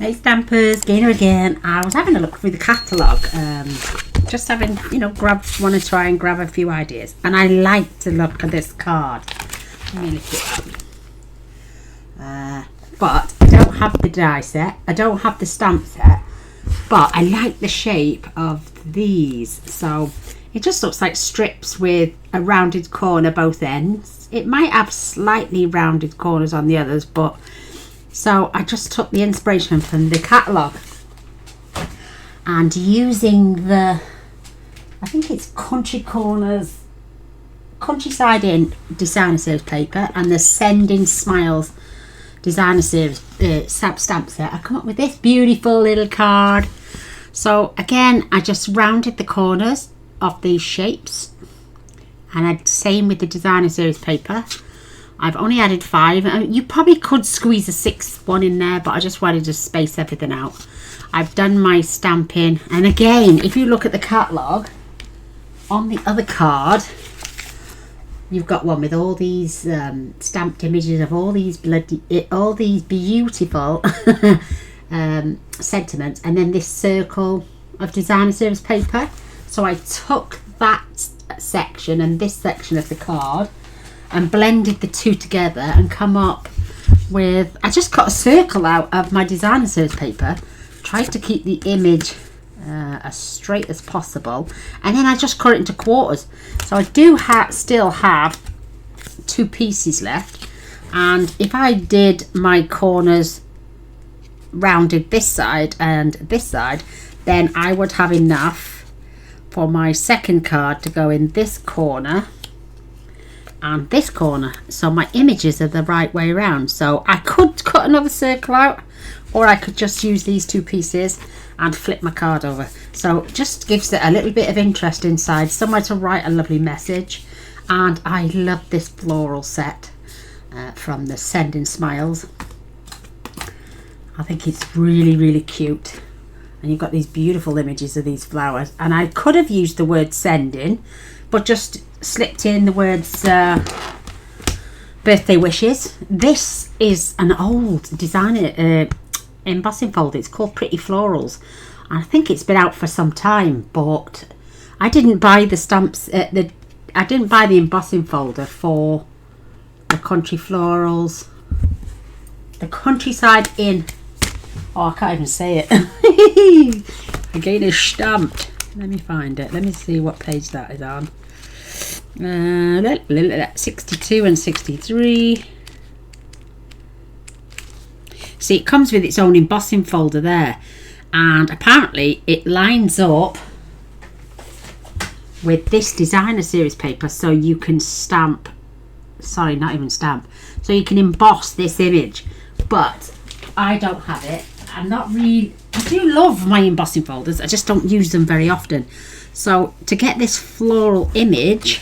Hey Stampers, Gaynor again. I was having a look through the catalogue, just having, want to try and grab a few ideas. And I like to look at this card. Let me lift it up. But I don't have the die set. I don't have the stamp set. But I like the shape of these. So it just looks like strips with a rounded corner both ends. It might have slightly rounded corners on the others, but... So I just took the inspiration from the catalogue and using the, I think it's Countryside in Designer Series paper and the Send in Smiles Designer Series stamp set, I come up with this beautiful little card. So again, I just rounded the corners of these shapes, and I same with the Designer Series paper. I've only added 5. You probably could squeeze a 6th one in there, but I just wanted to space everything out. I've done my stamping, and again, if you look at the catalogue, on the other card, you've got one with all these stamped images of all these beautiful sentiments, and then this circle of Designer Series paper. So I took that section and this section of the card and blended the two together and come up with, I just cut a circle out of my Designer Series paper, tried to keep the image as straight as possible, and then I just cut it into quarters. So I do still have 2 pieces left, and if I did my corners rounded this side and this side, then I would have enough for my second card to go in this corner and this corner, so my images are the right way around. So I could cut another circle out, or I could just use these 2 pieces and flip my card over. So it just gives it a little bit of interest inside, somewhere to write a lovely message. And I love this floral set from the Send in Smiles. I think it's really, really cute. And you've got these beautiful images of these flowers, and I could have used the word send in, but just slipped in the words birthday wishes. This is an old designer embossing folder. It's called Pretty Florals. I think it's been out for some time, but I didn't buy the stamps. I didn't buy the embossing folder for the Country Florals, the Countryside in. Oh, I can't even say it. Again, it's stamped. Let me find it. Let me see what page that is on. 62 and 63. See, it comes with its own embossing folder there, and apparently it lines up with this Designer Series paper, so you can stamp, sorry, not even stamp, so you can emboss this image. But I don't have it. I'm not really, I do love my embossing folders, I just don't use them very often. So to get this floral image,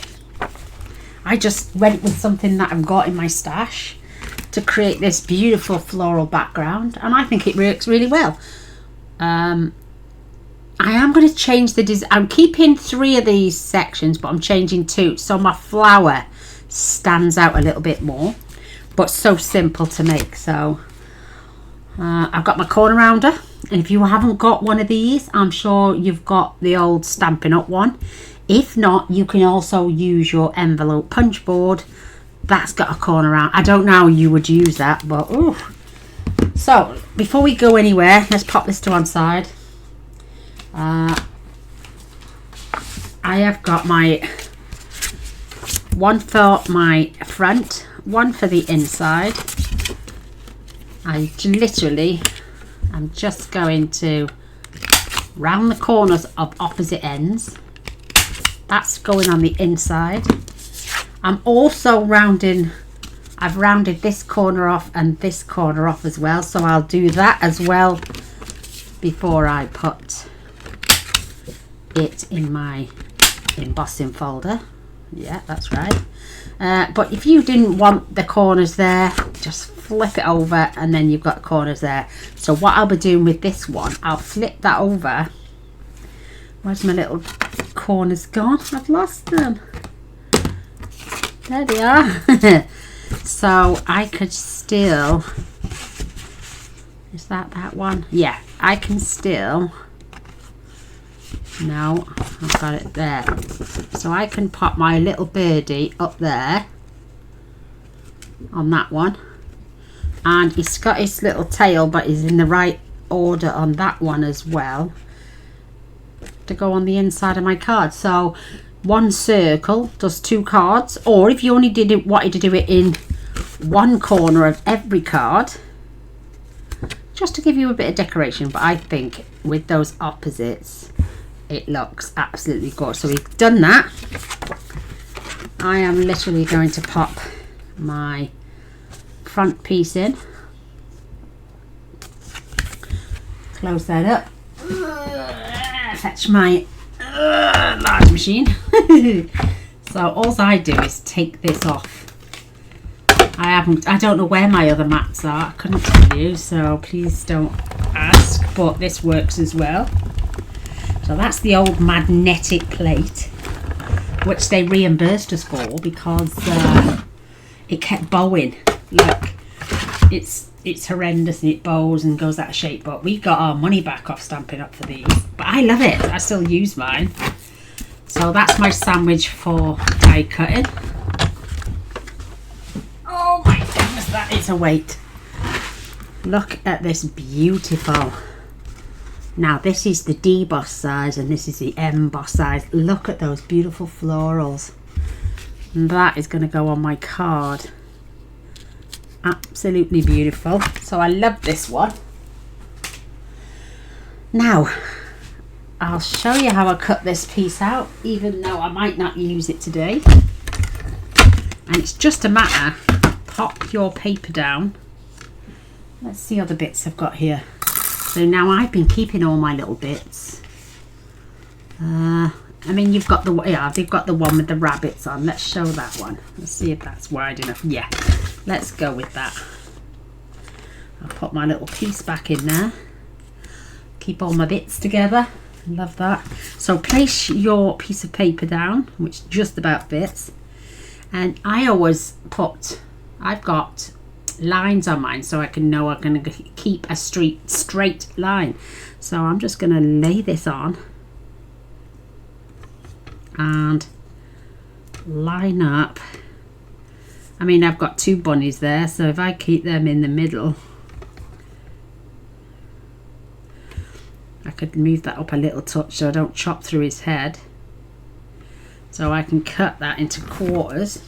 I just went with something that I've got in my stash to create this beautiful floral background, and I think it works really well. I am going to change the design. I'm keeping 3 of these sections, but I'm changing 2, so my flower stands out a little bit more, but so simple to make. So I've got my corner rounder, and if you haven't got one of these, I'm sure you've got the old Stampin' Up one. If not, you can also use your envelope punch board. That's got a corner round. I don't know how you would use that, but ooh. So before we go anywhere, let's pop this to one side. I have got my one for my front, one for the inside. I'm just going to round the corners of opposite ends. That's going on the inside. I'm also rounding, I've rounded this corner off and this corner off as well, so I'll do that as well before I put it in my embossing folder. Yeah, that's right. But if you didn't want the corners there, just flip it over and then you've got corners there. So what I'll be doing with this one, I'll flip that over. Where's my little corners gone? I've lost them. There they are. So I could still Is that one? Yeah, I can still, no, I've got it there. So I can pop my little birdie up there on that one. And he's got his little tail, but he's in the right order on that one as well to go on the inside of my card. So one circle does 2 cards, or if you only wanted to do it in one corner of every card, just to give you a bit of decoration. But I think with those opposites it looks absolutely good. So we've done that. I am literally going to pop my front piece in, close that up, fetch my large machine. So all I do is take this off. I don't know where my other mats are, I couldn't tell you, so please don't ask, but this works as well. So that's the old magnetic plate, which they reimbursed us for because it kept bowing. Look, it's horrendous and it bows and goes out of shape, but we got our money back off Stampin' Up for these. But I love it, I still use mine. So that's my sandwich for die cutting. Oh my goodness, that is a weight. Look at this beautiful. Now this is the deboss size and this is the emboss size. Look at those beautiful florals. And that is going to go on my card. Absolutely beautiful. So I love this one. Now I'll show you how I cut this piece out, even though I might not use it today. And it's just a matter of pop your paper down. Let's see other bits I've got here. So now I've been keeping all my little bits. I mean, you've got the, yeah, they've got the one with the rabbits on. Let's show that one. Let's see if that's wide enough. Yeah, let's go with that. I'll put my little piece back in there. Keep all my bits together. Love that. So place your piece of paper down, which just about fits. And I always put, I've got lines on mine so I can know I'm going to keep a straight line. So I'm just going to lay this on and line up. I mean, I've got 2 bunnies there, so if I keep them in the middle, I could move that up a little touch so I don't chop through his head. So I can cut that into quarters.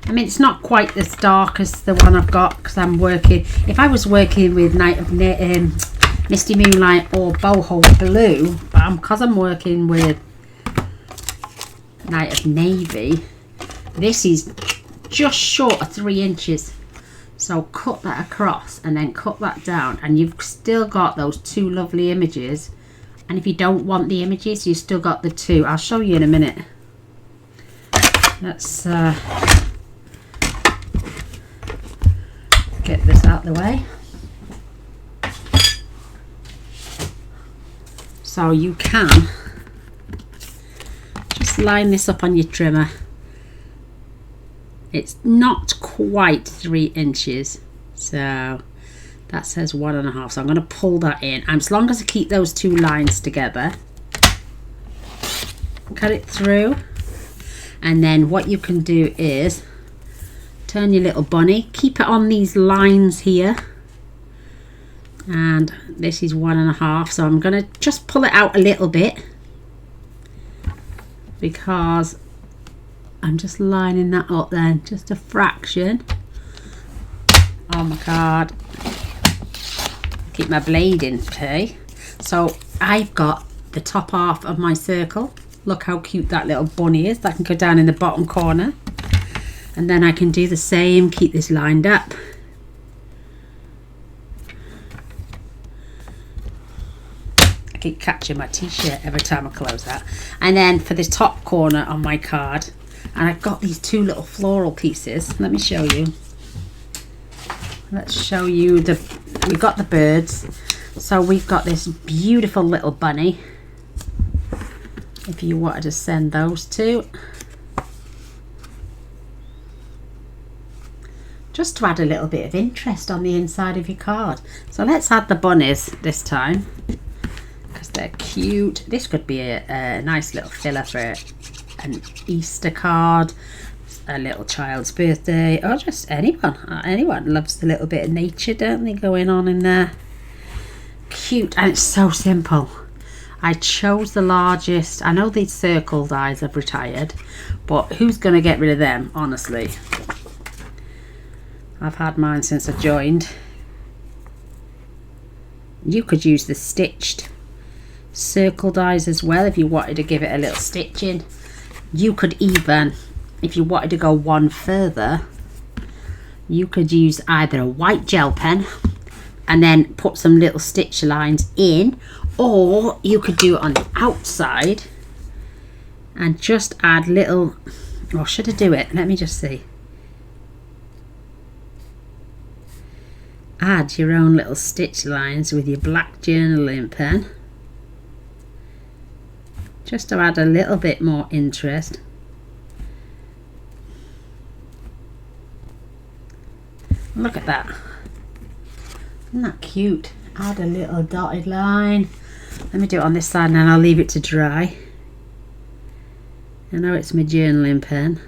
I mean, it's not quite as dark as the one I've got because I'm working, if I was working with Night of Misty Moonlight or Boho Blue, because I'm working with Night of Navy, this is just short of 3 inches. So cut that across and then cut that down, and you've still got those 2 lovely images. And if you don't want the images, you've still got the 2. I'll show you in a minute. Let's get this out of the way. So you can just line this up on your trimmer. It's not quite 3 inches, so that says 1.5, so I'm going to pull that in, and as long as I keep those 2 lines together, cut it through. And then what you can do is turn your little bunny, keep it on these lines here, and this is 1.5, so I'm going to just pull it out a little bit because I'm just lining that up then, just a fraction on my card. Keep my blade in play. So I've got the top half of my circle. Look how cute that little bunny is. That can go down in the bottom corner. And then I can do the same, keep this lined up. I keep catching my t-shirt every time I close that. And then for the top corner on my card, and I've got these 2 little floral pieces. Let me show you. Let's show you we've got the birds. So we've got this beautiful little bunny. If you wanted to send those 2. just to add a little bit of interest on the inside of your card. So let's add the bunnies this time, because they're cute. This could be a nice little filler for an Easter card, a little child's birthday, or just anyone. Anyone loves a little bit of nature, don't they, going on in there. Cute, and it's so simple. I chose the largest. I know these circle dies have retired, but who's going to get rid of them, honestly? I've had mine since I joined. You could use the stitched circle dies as well if you wanted to give it a little stitching. You could even, if you wanted to go one further, you could use either a white gel pen and then put some little stitch lines in, or you could do it on the outside and just add little, or should I do it? Let me just see. Add your own little stitch lines with your black journaling pen, just to add a little bit more interest. Look at that. Isn't that cute? Add a little dotted line. Let me do it on this side and then I'll leave it to dry. I know it's my journaling pen,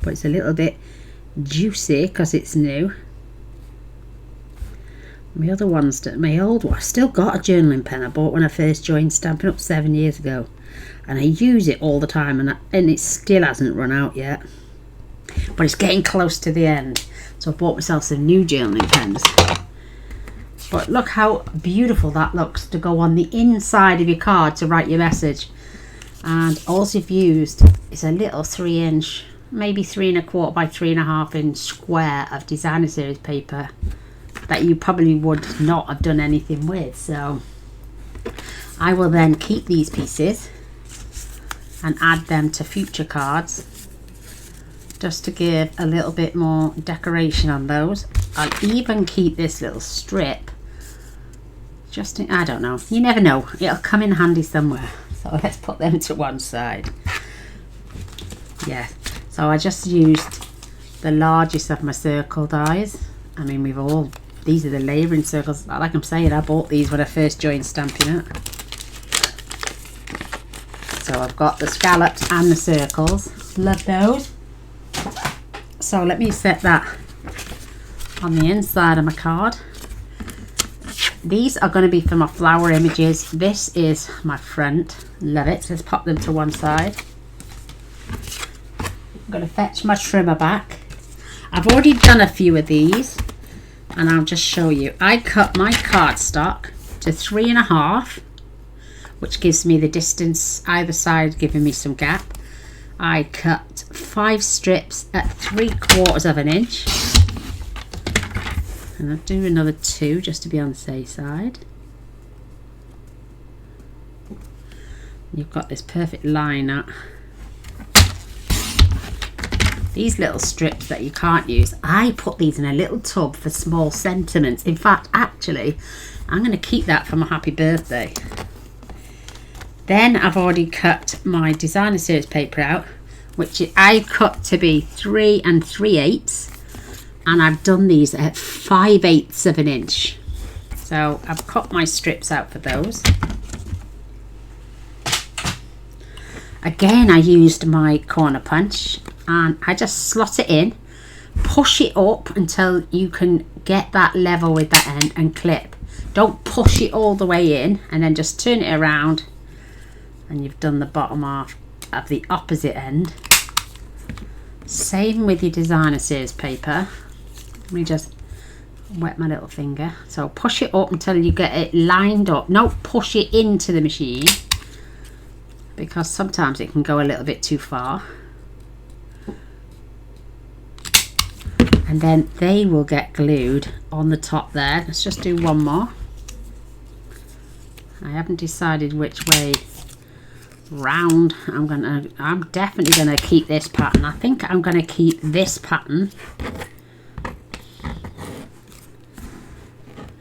but it's a little bit juicy because it's new. My other ones, my old one, I still got a journaling pen I bought when I first joined Stampin' Up 7 years ago, and I use it all the time, and it still hasn't run out yet, but it's getting close to the end, so I bought myself some new journaling pens. But look how beautiful that looks to go on the inside of your card to write your message. And all you've used is a little 3-inch, maybe 3 1/4 by 3 1/2 inch square of designer series paper that you probably would not have done anything with. So I will then keep these pieces and add them to future cards just to give a little bit more decoration on those. I'll even keep this little strip just in, I don't know, you never know, it'll come in handy somewhere. So let's put them to one side. Yeah, so I just used the largest of my circle dies. I mean, these are the layering circles. Like I'm saying, I bought these when I first joined Stampin' Up. So I've got the scallops and the circles. Love those. So let me set that on the inside of my card. These are going to be for my flower images. This is my front. Love it. So let's pop them to one side. I'm going to fetch my trimmer back. I've already done a few of these, and I'll just show you. I cut my cardstock to 3 1/2, which gives me the distance either side, giving me some gap. I cut 5 strips at 3/4 of an inch, and I'll do another 2 just to be on the safe side. You've got this perfect line up. These little strips that you can't use, I put these in a little tub for small sentiments. In fact, actually, I'm going to keep that for my happy birthday. Then I've already cut my designer series paper out, which I cut to be 3 3/8, and I've done these at 5/8 of an inch. So I've cut my strips out for those. Again, I used my corner punch, and I just slot it in, push it up until you can get that level with that end and clip. Don't push it all the way in, and then just turn it around and you've done the bottom half of the opposite end. Same with your designer series paper. Let me just wet my little finger. So push it up until you get it lined up. No, push it into the machine, because sometimes it can go a little bit too far. And then they will get glued on the top there. Let's just do one more. I haven't decided which way round I'm definitely gonna keep this pattern. I think I'm gonna keep this pattern.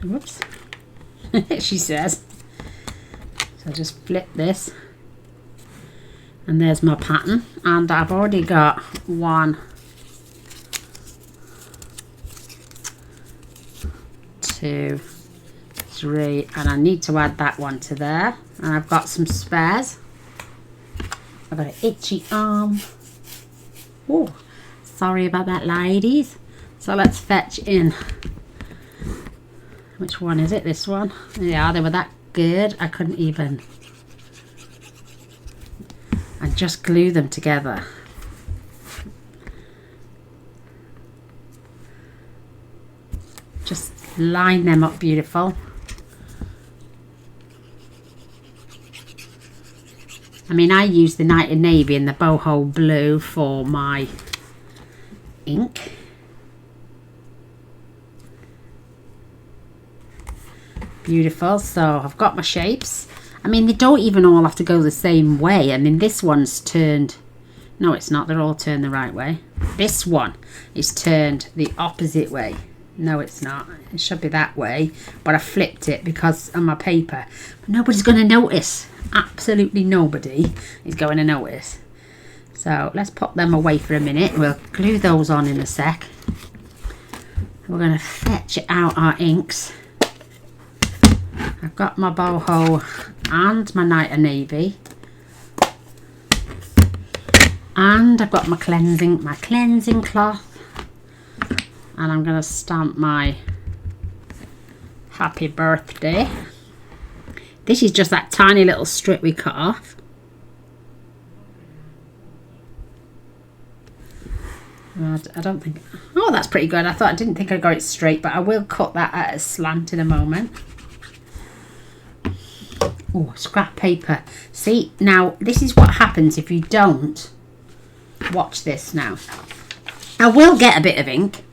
Whoops. She says. So just flip this, and there's my pattern, and I've already got one 2, 3, and I need to add that one to there. And I've got some spares. I've got an itchy arm. Oh, sorry about that, ladies. So let's fetch in. Which one is it? This one? Yeah, they were that good. I couldn't even. And just glue them together. Just line them up beautiful. I mean, I use the Night and Navy and the boho blue for my ink. Beautiful. So I've got my shapes. I mean, they don't even all have to go the same way. I mean, this one's turned. No, it's not. They're all turned the right way. This one is turned the opposite way. No, it's not. It should be that way. But I flipped it because on my paper. But nobody's going to notice. Absolutely nobody is going to notice. So let's put them away for a minute. We'll glue those on in a sec. We're going to fetch out our inks. I've got my boho and my Night and Navy. And I've got my cleansing cloth. And I'm going to stamp my happy birthday. This is just that tiny little strip we cut off. I don't think... Oh, that's pretty good. I didn't think I got it straight, but I will cut that at a slant in a moment. Oh, scrap paper. See, now, this is what happens if you don't watch this now. I will get a bit of ink,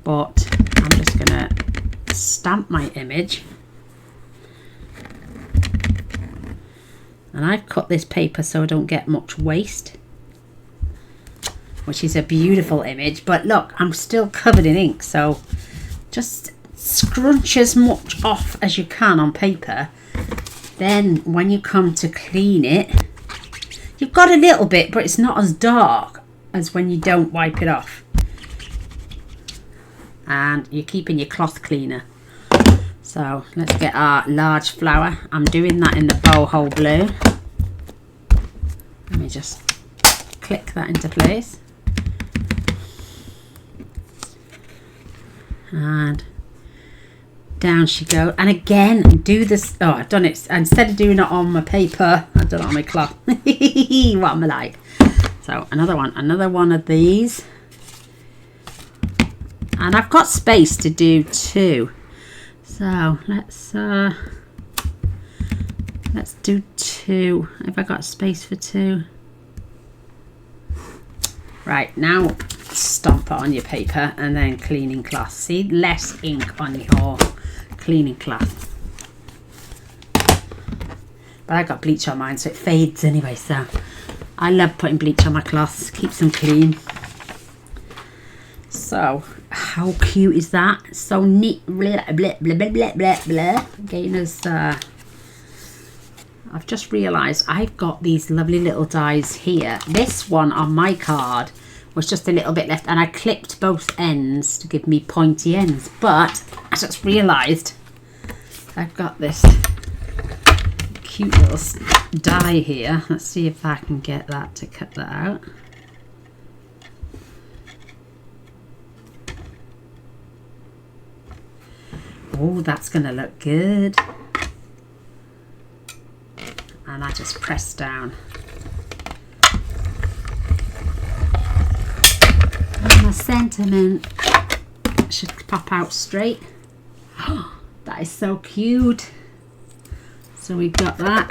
but I'm just going to stamp my image. And I've cut this paper so I don't get much waste, which is a beautiful image. But look, I'm still covered in ink, so just scrunch as much off as you can on paper. Then when you come to clean it, you've got a little bit, but it's not as dark as when you don't wipe it off. And you're keeping your cloth cleaner. So let's get our large flower. I'm doing that in the boho blue. Let me just click that into place. And down she goes. And again, do this. Oh, I've done it. Instead of doing it on my paper, I've done it on my cloth. What am I like? So another one of these. And I've got space to do 2. So let's do 2. Have I got space for 2? Right, now stomp it on your paper and then cleaning cloth. See, less ink on your cleaning cloth. But I got bleach on mine, so it fades anyway. So I love putting bleach on my cloths, keeps them clean. So how cute is that? So neat. Blah, blah, blah, blah, blah, blah, blah. Gaynor's, I've just realised I've got these lovely little dies here. This one on my card was just a little bit left, and I clipped both ends to give me pointy ends. But I just realised I've got this cute little die here. Let's see if I can get that to cut that out. Oh, that's going to look good. And I just press down. And my sentiment should pop out straight. Oh, that is so cute. So we've got that.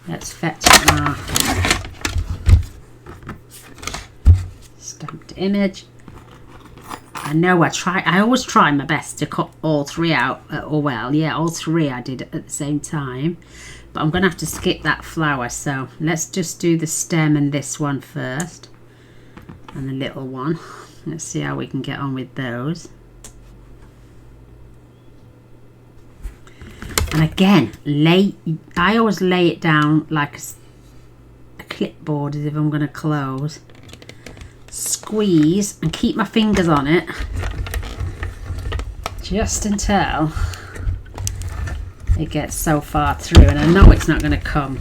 Let's fetch our stamped image. I know I always try my best to cut all 3 out. Or well, yeah, all 3 I did at the same time. But I'm going to have to skip that flower. So let's just do the stem and this one first. And the little one. Let's see how we can get on with those. And again, I always lay it down like a clipboard as if I'm going to close. squeeze and keep my fingers on it just until it gets so far through, and I know it's not going to come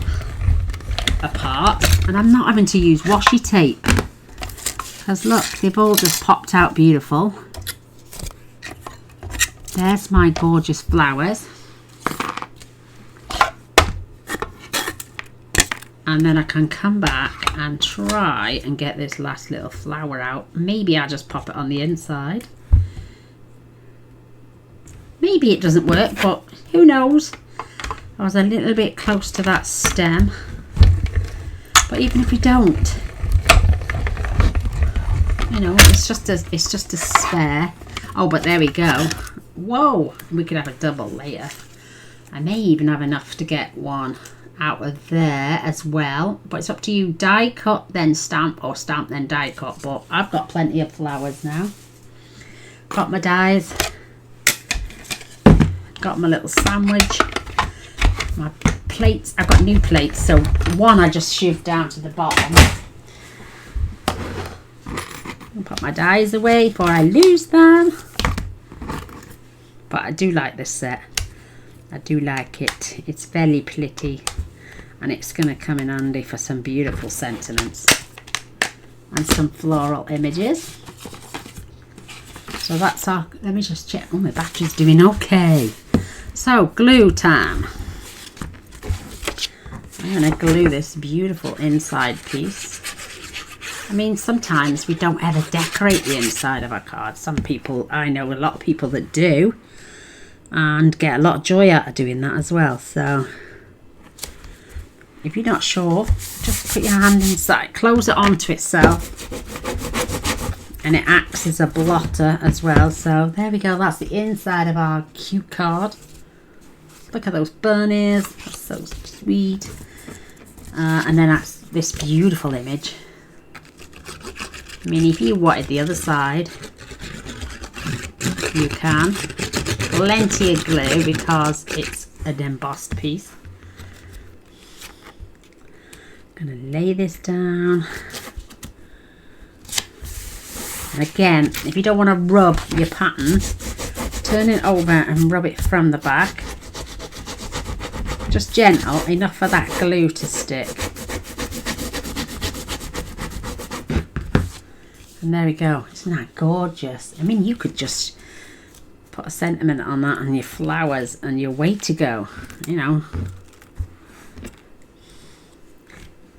apart, and I'm not having to use washi tape because look, they've all just popped out beautiful. There's my gorgeous flowers. And then I can come back and try and get this last little flower out. Maybe I'll just pop it on the inside. Maybe it doesn't work, but who knows? I was a little bit close to that stem. But even if we don't, you know, it's just a spare. Oh, but there we go. Whoa, we could have a double later. I may even have enough to get one out of there as well, but it's up to you. Die cut then stamp, or stamp then die cut, but I've got plenty of flowers now. Got my dies, got my little sandwich, my plates. I've got new plates, so one I just shoved down to the bottom. I'll put my dies away before I lose them. But I do like this set. I do like it. It's very pretty, and it's going to come in handy for some beautiful sentiments and some floral images. So that's our, let me just check. Oh, my battery's doing okay. So glue time. I'm going to glue this beautiful inside piece. I mean, sometimes we don't ever decorate the inside of our cards. Some people, I know a lot of people that do, and get a lot of joy out of doing that as well. So if you're not sure, just put your hand inside, close it onto itself, and it acts as a blotter as well. So there we go, that's the inside of our cute card. Look at those bunnies, that's so sweet. And then that's this beautiful image. I mean, if you wanted the other side, you can. Plenty of glue because it's an embossed piece. I'm going to lay this down. And again, if you don't want to rub your pattern, turn it over and rub it from the back. Just gentle, enough for that glue to stick. And there we go. Isn't that gorgeous? I mean, you could just put a sentiment on that and your flowers and you're way to go, you know.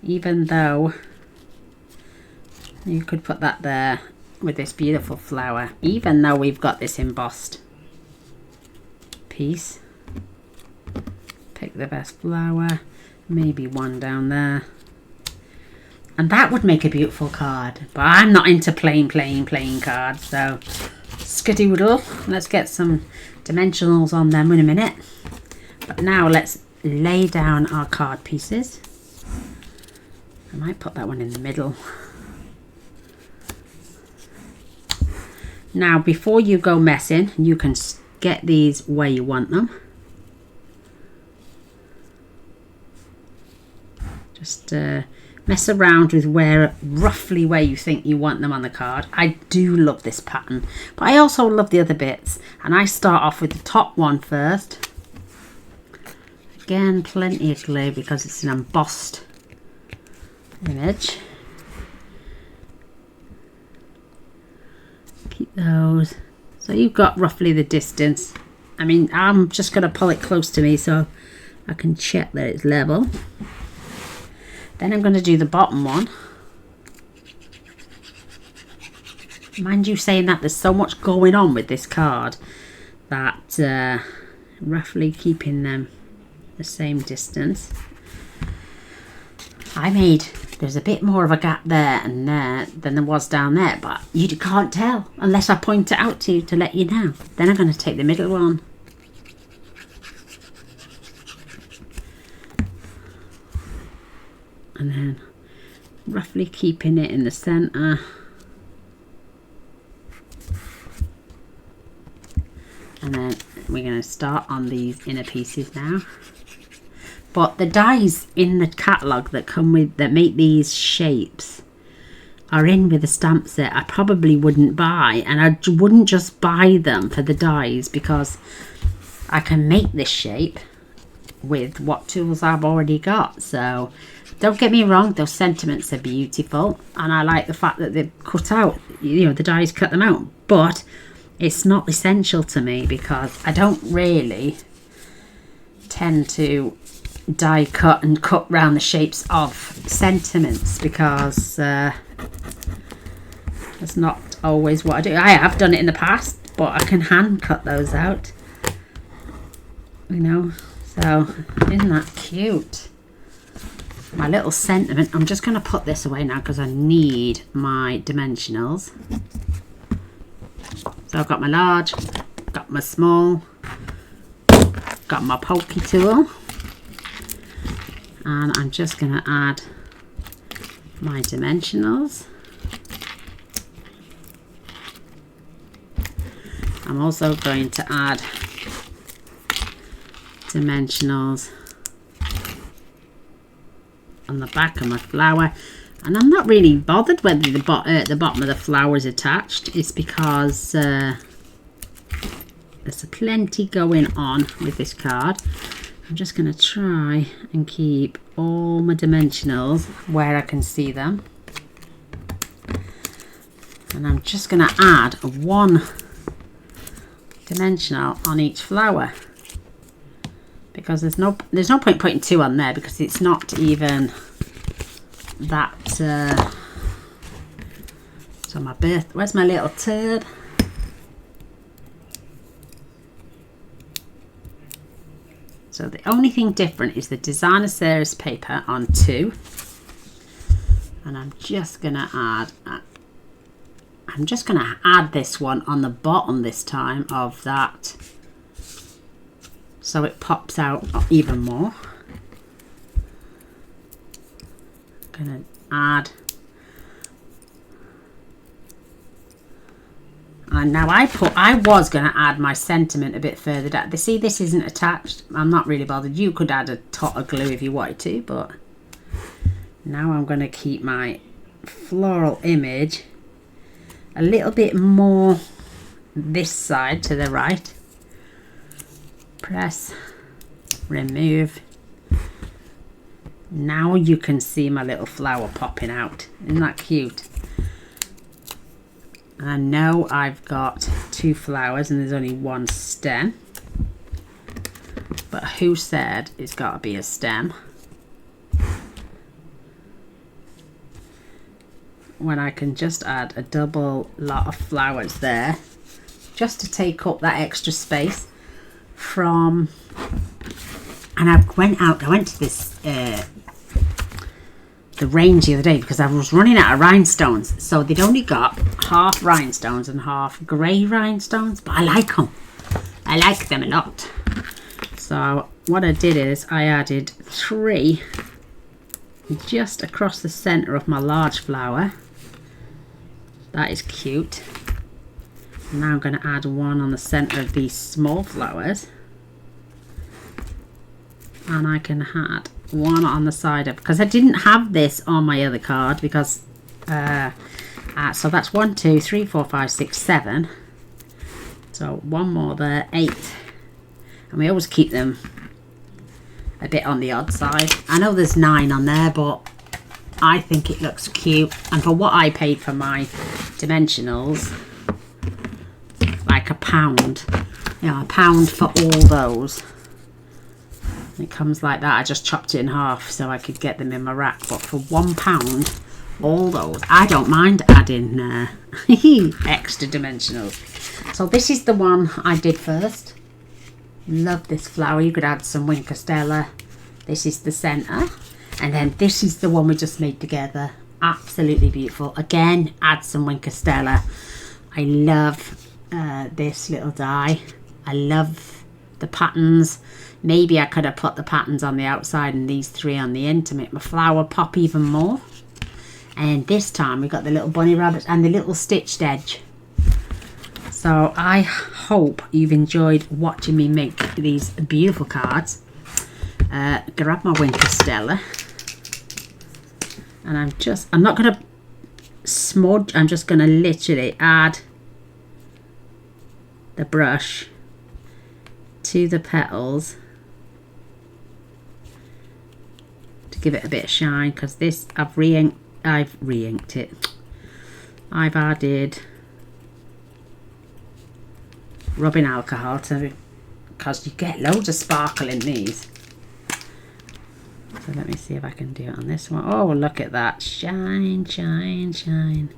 Even though you could put that there with this beautiful flower, even though we've got this embossed piece. Pick the best flower, maybe one down there. And that would make a beautiful card. But I'm not into plain cards, so skadoodle. Let's get some dimensionals on them in a minute. But now let's lay down our card pieces. I might put that one in the middle. Now, before you go messing, you can get these where you want them. Just mess around with roughly where you think you want them on the card. I do love this pattern, but I also love the other bits. And I start off with the top one first. Again, plenty of glue because it's an embossed image. Keep those. So you've got roughly the distance. I mean, I'm just going to pull it close to me so I can check that it's level. Then I'm going to do the bottom one. Mind you saying that there's so much going on with this card that roughly keeping them the same distance. There's a bit more of a gap there and there than there was down there, but you can't tell unless I point it out to you to let you know. Then I'm going to take the middle one. And then roughly keeping it in the center. And then we're going to start on these inner pieces now. But the dies in the catalogue that come with, that make these shapes, are in with a stamp set I probably wouldn't buy, and I wouldn't just buy them for the dies, because I can make this shape with what tools I've already got. So don't get me wrong, those sentiments are beautiful, and I like the fact that they've cut out, you know, the dies cut them out, but it's not essential to me because I don't really tend to die cut and cut round the shapes of sentiments, because that's not always what I do. I have done it in the past, but I can hand cut those out, you know. So isn't that cute? My little sentiment. I'm just going to put this away now because I need my dimensionals. So I've got my large, got my small, got my pokey tool, and I'm just going to add my dimensionals. I'm also going to add dimensionals on the back of my flower, and I'm not really bothered whether the bottom of the flower is attached. It's because there's plenty going on with this card. I'm just going to try and keep all my dimensionals where I can see them, and I'm just going to add one dimensional on each flower, because there's no point putting two on there, because it's not even that so my where's my little turd? So the only thing different is the designer series paper on 2, and I'm just gonna add this one on the bottom this time of that, so it pops out even more. I'm gonna add, and now I was gonna add my sentiment a bit further down. See, this isn't attached. I'm not really bothered. You could add a tot of glue if you wanted to, but now I'm gonna keep my floral image a little bit more this side to the right. Press, remove. Now you can see my little flower popping out. Isn't that cute? And I know I've got 2 flowers and there's only 1 stem, but who said it's got to be a stem when I can just add a double lot of flowers there, just to take up that extra space from. And I went to this the range the other day because I was running out of rhinestones, so they'd only got half rhinestones and half grey rhinestones, but I like them. I like them a lot. So what I did is I added 3 just across the centre of my large flower. That is cute. Now I'm going to add 1 on the centre of these small flowers, and I can add 1 on the side of, because I didn't have this on my other card, because so that's 1, 2, 3, 4, 5, 6, 7. So 1 more there, 8, and we always keep them a bit on the odd side. I know there's 9 on there, but I think it looks cute, and for what I paid for my dimensionals, like £1, you know, £1 for all those. It comes like that. I just chopped it in half so I could get them in my rack, but for £1 all those, I don't mind adding extra dimensionals. So this is the one I did first. Love this flower. You could add some Winker Stella. This is the centre, and then this is the one we just made together. Absolutely beautiful. Again, add some Winker Stella. I love this little die. I love the patterns. Maybe I could have put the patterns on the outside and these 3 on the end to make my flower pop even more. And this time we got the little bunny rabbits and the little stitched edge. So I hope you've enjoyed watching me make these beautiful cards. Grab my Winker Stella, and I'm not going to smudge. I'm just going to literally add the brush to the petals to give it a bit of shine, because this I've re-inked it. I've added rubbing alcohol to, because you get loads of sparkle in these. So let me see if I can do it on this one. Oh, look at that. Shine, shine, shine.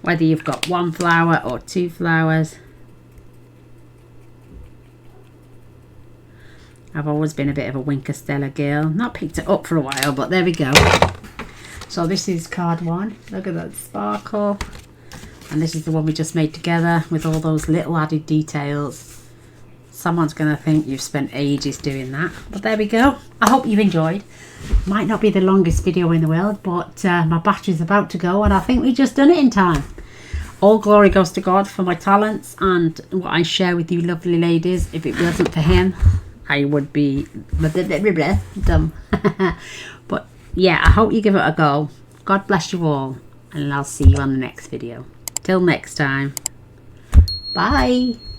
Whether you've got one flower or two flowers. I've always been a bit of a Winker Stella girl. Not picked it up for a while, but there we go. So this is card one. Look at that sparkle. And this is the one we just made together with all those little added details. Someone's going to think you've spent ages doing that. But there we go. I hope you've enjoyed. Might not be the longest video in the world, but my battery's about to go and I think we just done it in time. All glory goes to God for my talents and what I share with you lovely ladies. If it wasn't for him, I would be dumb. But yeah, I hope you give it a go. God bless you all, and I'll see you on the next video. Till next time. Bye.